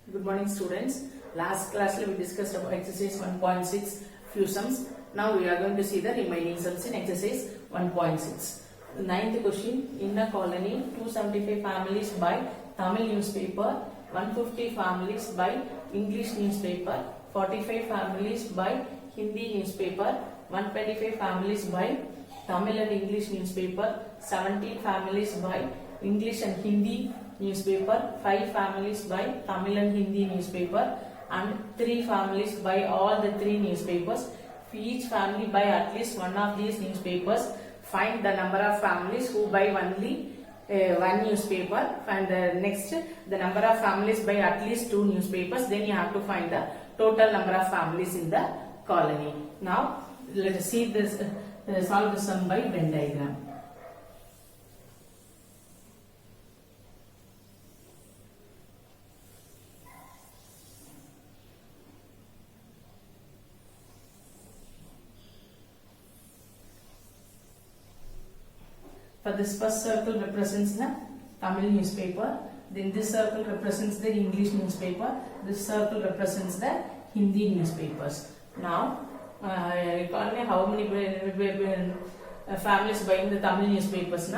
Good morning, students. Last class we discussed about exercise 1.6 few sums. Now we are going to see the remaining sums in exercise 1.6. The ninth question: in a colony, 275 families buy Tamil newspaper, 150 families buy English newspaper, 45 families buy Hindi newspaper, 125 families buy Tamil and English newspaper, 17 families buy English and Hindi newspaper, 5 families buy Tamil and Hindi newspaper, and 3 families buy all the 3 newspapers. If each family buy at least one of these newspapers, find the number of families who buy only one newspaper, and next the number of families buy at least 2 newspapers. Then you have to find the total number of families in the colony. Now let us see this solve the sum by Venn diagram. For this first circle represents the Tamil newspaper, then this circle represents the English newspaper, this circle represents the Hindi newspapers. Now, how many families buying the Tamil newspapers?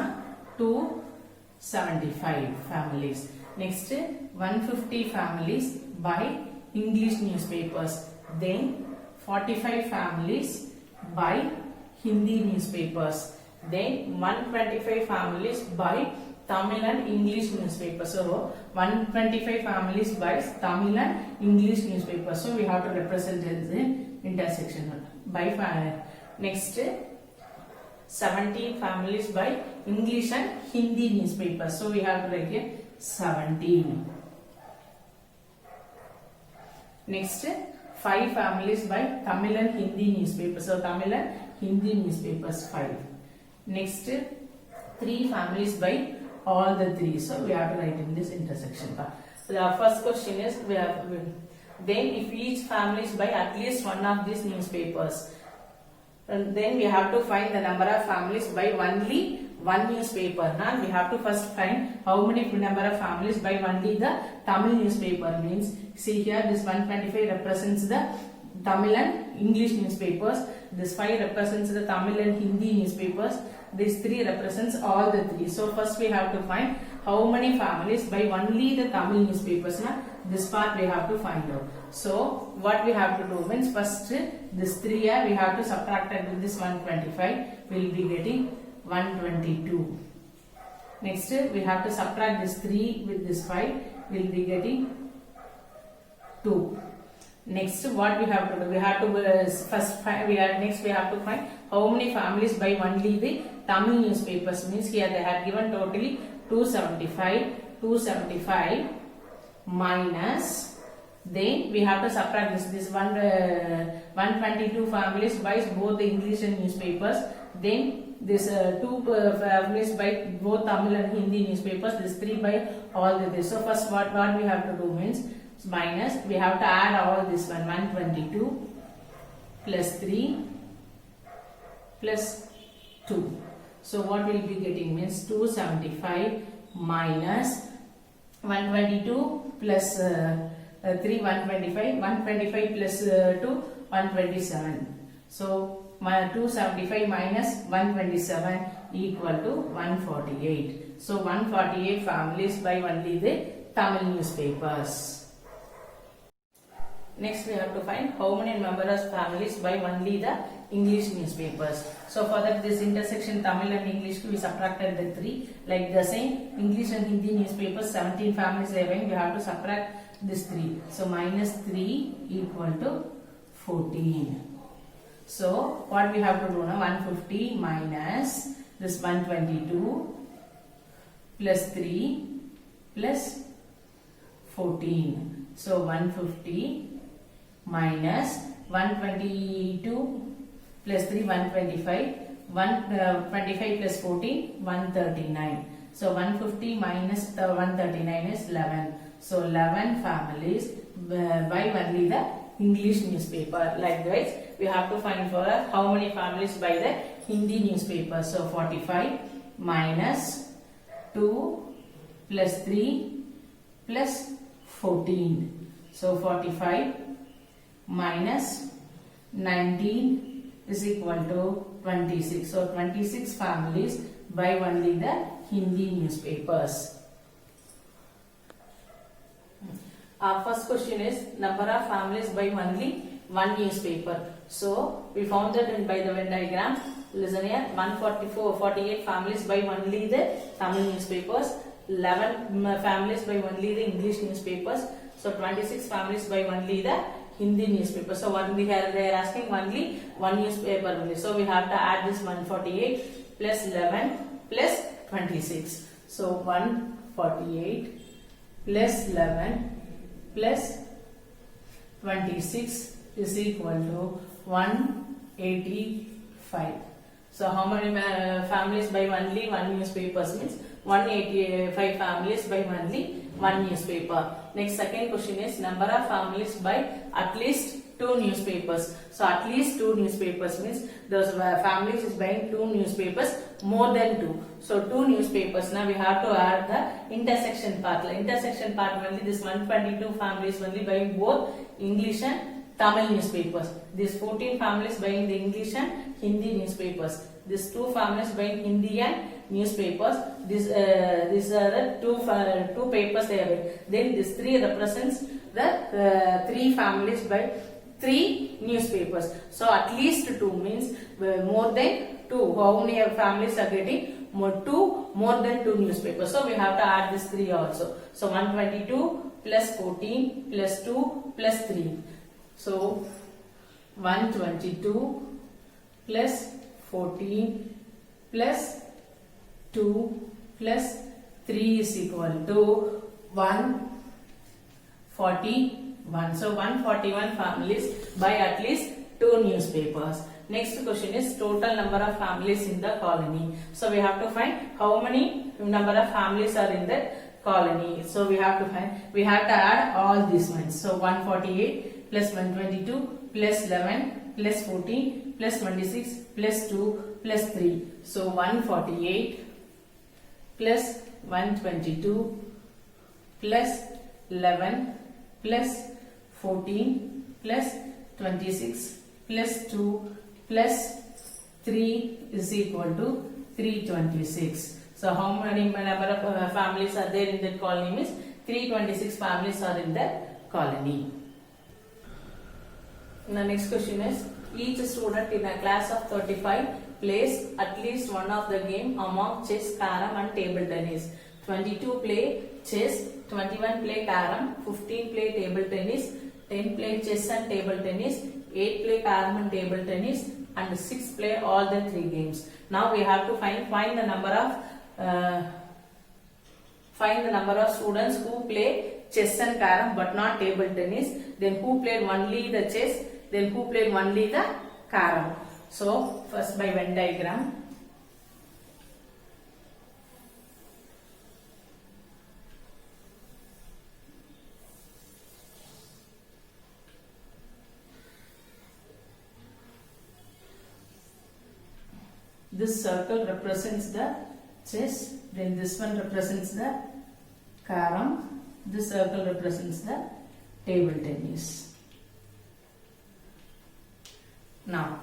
275 families. Next, 150 families buy English newspapers. Then, 45 families buy Hindi newspapers. Then 125 families buy Tamil and English newspapers. So 125 families buy Tamil and English newspapers. So we have to represent the intersection by 5. Next, 17 families buy English and Hindi newspapers. So we have to write here 17. Next, 5 families buy Tamil and Hindi newspapers. So Tamil and Hindi newspapers 5. Next, 3 families buy all the 3. So we have to write in this intersection. So the first question is, then if each families buy at least one of these newspapers, and then we have to find the number of families buy only one newspaper. Now we have to first find how many number of families buy only the Tamil newspaper. Means, see here, this 125 represents the Tamil and English newspapers. This 5 represents the Tamil and Hindi newspapers. This 3 represents all the 3. So first we have to find how many families buy only the Tamil newspapers. This part we have to find out. So what we have to do means, first this 3 here we have to subtract it with this 125. We will be getting 122. Next we have to subtract this 3 with this 5. We will be getting 2. Next, what we have to do? We have to first find. Next we have to find how many families buy only the Tamil newspapers. Means here they have given totally 275. 275 minus. Then we have to subtract this 122 families buys both the English and newspapers. Then this 2 families buy both Tamil and Hindi newspapers. This 3 buy all the this. So first what we have to do means, minus, we have to add all this 122 plus 3 plus 2. So what we will be getting means 275 minus 122 plus 3 125, 125 plus 2 127. So 275 minus 127 equal to 148. So 148 families buy only the Tamil newspapers. Next we have to find how many members of families buy only the English newspapers. So for that, this intersection Tamil and English, we subtracted the 3. Like the same, English and Hindi newspapers 17 families are buying, we have to subtract this 3. So minus 3 equal to 14. So what we have to do now, 150 minus this 122 plus 3 plus 14. So 150 minus 122 plus 3 125, 125 plus 14 139. So 150 minus 139 is 11. So 11 families buy only the English newspaper. Likewise, we have to find for how many families buy the Hindi newspaper. So 45 minus 2 plus 3 plus 14. So 45 minus 19 is equal to 26. So 26 families buy only the Hindi newspapers. Our first question is number of families buy only one newspaper. So we found that by the Venn diagram. Listen here, 48 families buy only the Tamil newspapers, 11 families buy only the English newspapers, so 26 families buy only the Hindi newspaper. So what we have, they are asking only one newspaper only. So we have to add this 148 plus 11 plus 26. So 148 plus 11 plus 26 is equal to 185. So how many families buy only one newspaper means 185 families buy only one newspaper. Next, second question is number of families buy at least two newspapers. So at least two newspapers means those families is buying two newspapers more than two. So two newspapers. Now we have to add the intersection part. The intersection part only this 122 families only buying both English and Tamil newspapers. These 14 families buying the English and Hindi newspapers. These two families buying Hindi and newspapers. These are the two papers they are buying. Then this 3 represents the 3 families by 3 newspapers. So at least 2 means more than 2. How many families are getting more than 2 newspapers? So we have to add this 3 also. So 122 plus 14 plus 2 plus 3. So 122 plus 14 plus 2 plus 3 is equal to 141. So 141 families buy at least 2 newspapers. Next question is total number of families in the colony. So we have to find how many number of families are in that colony. So we have to add all these ones. So 148 plus 122 plus 11 plus 14 plus 26 plus 2 plus 3. So 148 plus 122 plus 11 plus 14 plus 26 plus 2 plus 3 is equal to 326. So how many number of families are there in that colony means 326 families are in that colony. The next question is each student in a class of 35 plays at least one of the game among chess, carom and table tennis. 22 play chess, 21 play carom, 15 play table tennis, 10 play chess and table tennis, 8 play carom and table tennis and 6 play all the 3 games. Now we have to find the number of students who play chess and carom but not table tennis, then who played only the chess, then who played only the carom. So first by Venn diagram. This circle represents the chess, then this one represents the carom, this circle represents the table tennis. Now,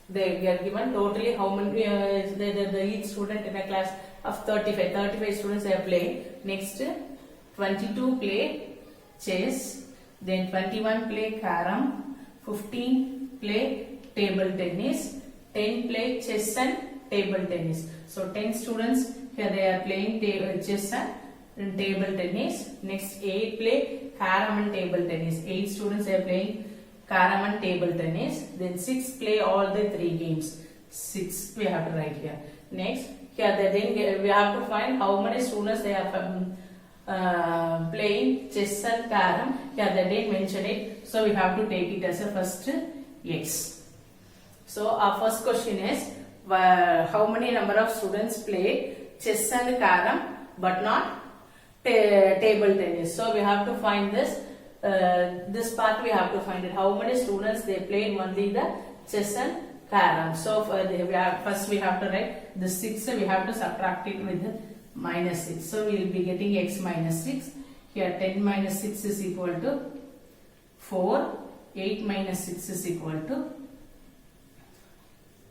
they are given totally how many each student in a class of 35 students are playing. Next, 22 play chess, then 21 play carom, 15 play table tennis, 10 play chess and table tennis. So 10 students here they are playing chess and table tennis. Next 8 play carom and table tennis. 8 students are playing carom and table tennis. Then 6 play all the 3 games. 6 we have to write here. Next here then we have to find how many students they are playing chess and carom. Here they didn't mention it, so we have to take it as a first x. So our first question is how many number of students play chess and carom but not table tennis. So we have to find this. This part we have to find it. How many students they played only the chess and carom. So first we have to write the 6. We have to subtract it with minus 6. So we will be getting x minus 6. Here 10 minus 6 is equal to 4. 8 minus 6 is equal to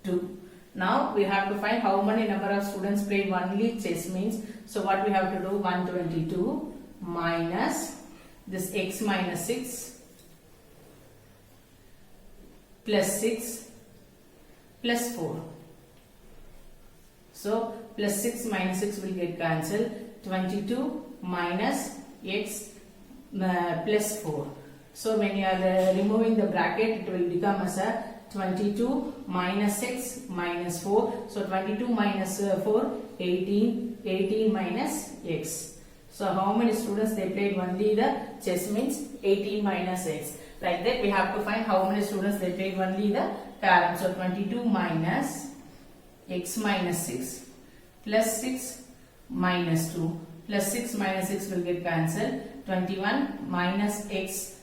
2. Now we have to find how many number of students played only chess means. So what we have to do, 122 minus this x minus 6 plus 6 plus 4. So plus 6 minus 6 will get cancelled. 22 minus x plus 4. So when you are removing the bracket, it will become as a 22 minus 6 minus 4. So 22 minus 4, 18. 18 minus x. So how many students they played only the chess means 18 minus x. Like that we have to find how many students they played only the carom. So 22 minus x minus 6 plus 6 minus 2 plus 6 minus 6 will get cancelled. 21 minus x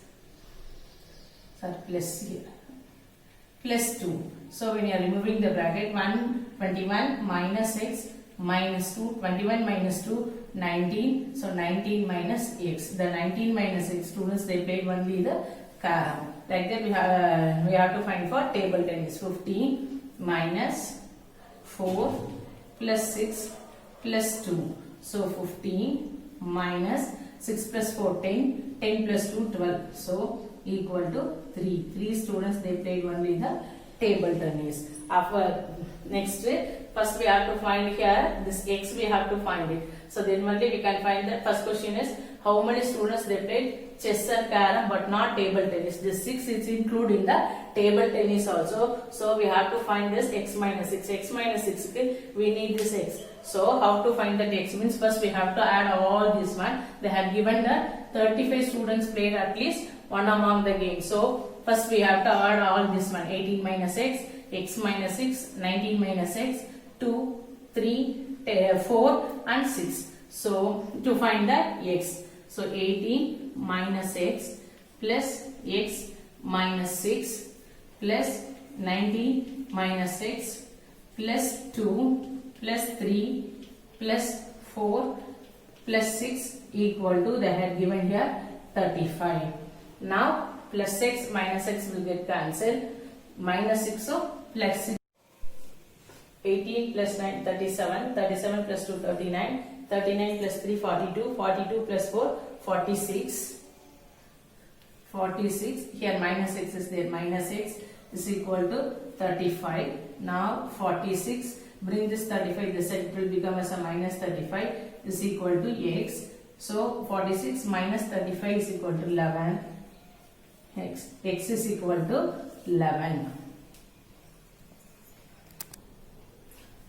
plus here plus 2. So when you are removing the bracket, 21 minus x minus 2, 21 minus 2, 19. So 19 minus x. The 19 minus x students they played only the carom. Like that we have to find for table tennis. 15 minus 4 plus 6 plus 2. So 15 minus 6 plus 4, 10. 10 plus 2, 12. So equal to 3. 3 students they played only the table tennis. Next, first we have to find here this x, we have to find it. So then only we can find that. First question is how many students they played chess and carom but not table tennis. This 6 is including the table tennis also. So we have to find this x minus 6. X minus 6 we need this x. So how to find that x means first we have to add all this one. They have given that 35 students played at least one among the game. So first we have to add all this one. 18 minus x, x minus 6, 19 minus x, 2, 3, 4 and 6. So to find that x. So 18 minus x plus x minus 6 plus 19 minus x plus 2 plus 3 plus 4 plus 6 equal to, they had given here 35. Now plus x minus x will get cancelled. Minus 6, so plus 6. 18 plus 9, 37. 37 plus 2, 39. 39 plus 3, 42. 42 plus 4, 46. 46. Here minus x is there. Minus x is equal to 35. Now 46. Bring this 35 this side, it will become as a minus 35 is equal to x. So 46 minus 35 is equal to 11. X is equal to 11.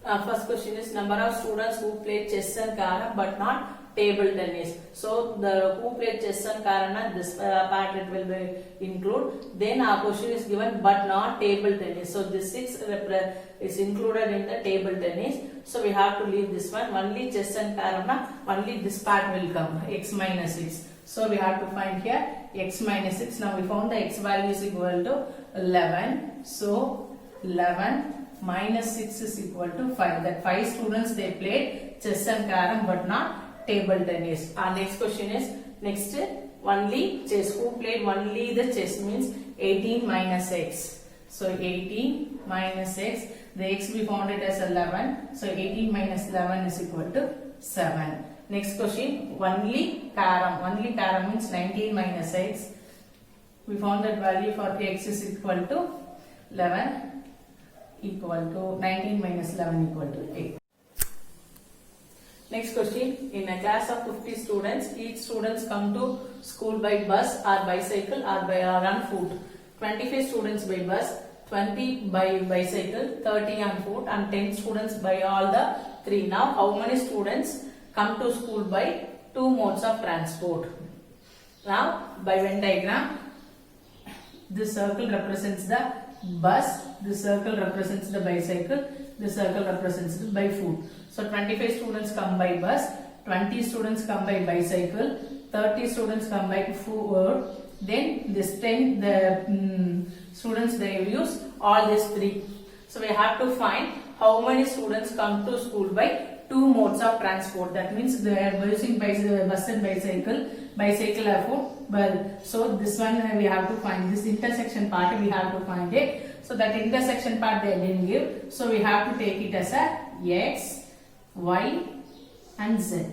First question is number of students who played chess and carom but not table tennis. So the who played chess and carom, this part it will be include. Then our question is given but not table tennis. So this 6 is included in the table tennis. So we have to leave this one. Only chess and carom, only this part will come. X minus 6. So we have to find here x minus 6. Now we found the x value is equal to 11. So 11 minus 6 is equal to 5. That 5 students they played chess and carom but not table tennis. Our next question is next only chess. Who played only the chess means 18 minus x. So 18 minus x. The x we found it as 11. So 18 minus 11 is equal to 7. Next question, only carom. Only carom means 19 minus x. We found that value for x is equal to 11 equal to 19 minus 11 equal to 8. Next question, in a class of 50 students, each students come to school by bus or bicycle or by on foot. 25 students by bus, 20 by bicycle, 30 on foot and 10 students by all the three. Now how many students come to school by two modes of transport? Now by Venn diagram, this circle represents the bus, this circle represents the bicycle, this circle represents the by foot. So 25 students come by bus, 20 students come by bicycle, 30 students come by foot, then this 10 students they use all these three. So we have to find how many students come to school by two modes of transport. That means they are using bus and bicycle. Bicycle are for well. So this one we have to find this intersection part. We have to find it. So that intersection part they didn't give. So we have to take it as a x, y, and z.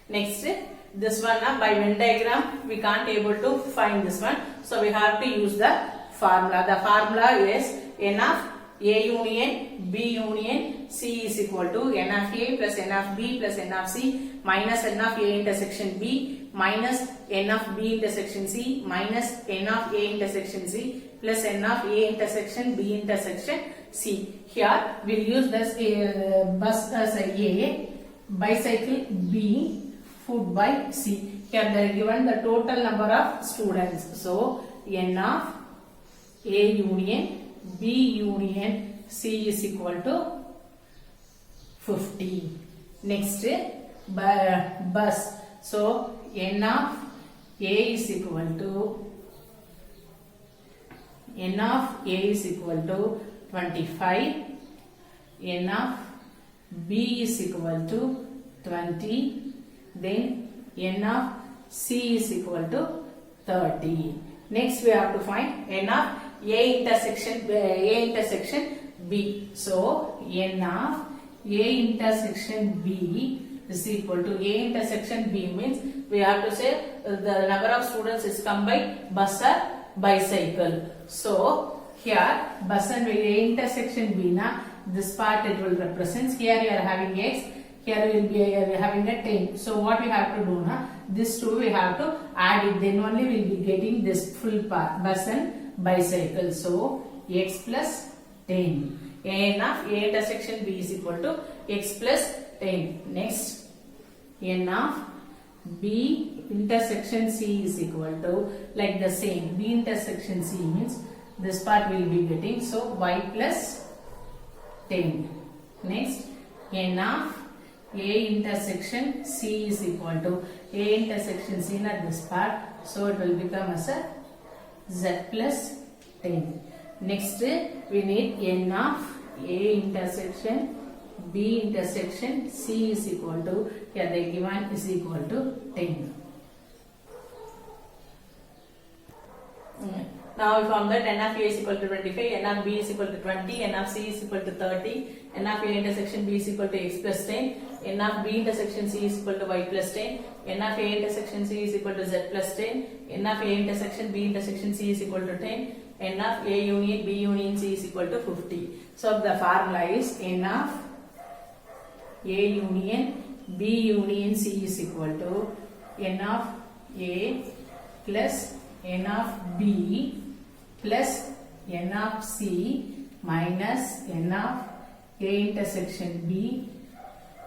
Next, this one by Venn diagram we can't able to find this one. So we have to use the formula. The formula is n of A union B union C is equal to n of A plus n of B plus n of C minus n of A intersection B minus n of B intersection C minus n of A intersection C plus n of A intersection B intersection C. Here we'll use this bus as A, bicycle B, food by C. Here they are given the total number of students. So n of A union B union C is equal to 50. Next, bus. So n of A is equal to 25. N of B is equal to 20. Then n of C is equal to 30. Next we have to find n of A intersection B. So n of A intersection B is equal to A intersection B means we have to say the number of students is come by bus or bicycle. So here bus and A intersection B na this part it will represent. Here you are having x. Here we will be having a 10. So what we have to do now? This two we have to add it. Then only we will be getting this full part bus and bicycle. So x plus 10. N of A intersection B is equal to x plus 10. Next, n of B intersection C is equal to like the same. B intersection C means this part we will be getting. So y plus 10. Next, n of A intersection C is equal to A intersection C not this part. So it will become as a z plus 10. Next we need n of A intersection B intersection C is equal to, here the given is equal to 10. Now we found that n of A is equal to 25, n of B is equal to 20, n of C is equal to 30, n of A intersection B is equal to x plus 10, n of B intersection C is equal to y plus 10, n of A intersection C is equal to z plus 10, n of A intersection B intersection C is equal to 10, n of A union B union C is equal to 50. So the formula is n of A union B union C is equal to n of A plus n of B plus n of C minus n of A intersection B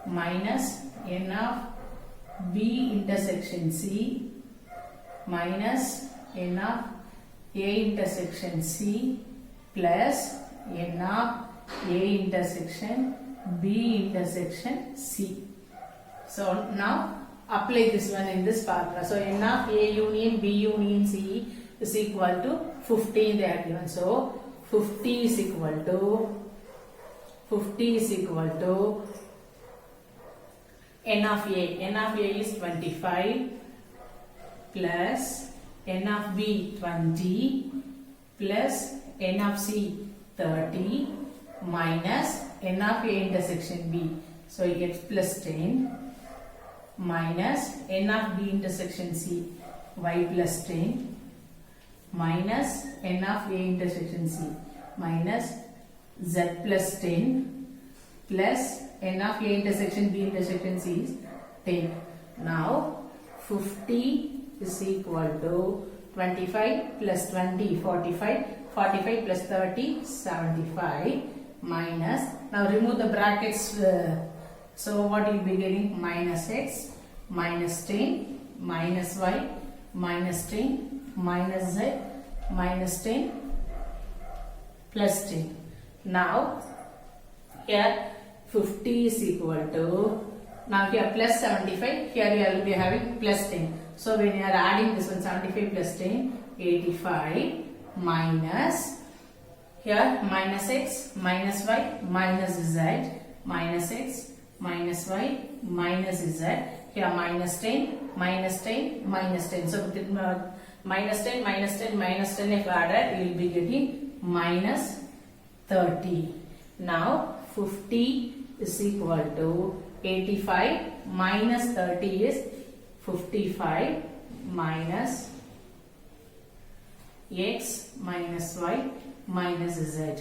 minus n of B intersection C minus n of A intersection C plus n of A intersection B intersection C. So now apply this one in this formula. So n of A union B union C is equal to 15 they are given. So 50 is equal to n of A. N of A is 25 plus n of B 20 plus n of C 30 minus n of A intersection B. So x plus 10 minus n of B intersection C y plus 10 minus n of A intersection C minus z plus 10 plus n of A intersection B intersection C is 10. Now 50 is equal to 25 plus 20 45, 45 plus 30 75 minus, now remove the brackets. So what you will be getting? Minus x minus 10 minus y minus 10 minus z minus 10 plus 10. Now here 50 is equal to, now here plus 75, here you will be having plus 10. So when you are adding this one 75 plus 10 85 minus here minus x minus y minus z minus x, minus y, minus z. Here minus 10, minus 10, minus 10. So minus 10, minus 10, minus 10 if added, you will be getting minus 30. Now 50 is equal to 85 minus 30 is 55 minus x minus y minus z.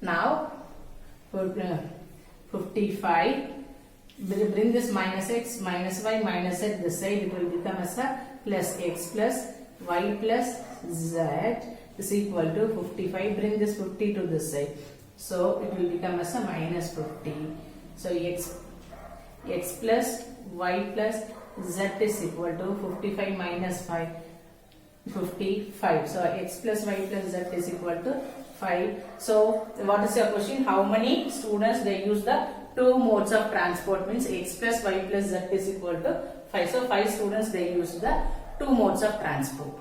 Now 55, bring this minus x minus y minus z this side, it will become as a plus x plus y plus z is equal to 55. Bring this 50 to this side, so it will become as a minus 50. So x plus y plus z is equal to 55 minus 5, 55. So x plus y plus z is equal to 5. So what is your question? How many students they use the two modes of transport? Means x plus y plus z is equal to 5. So 5 students they use the two modes of transport.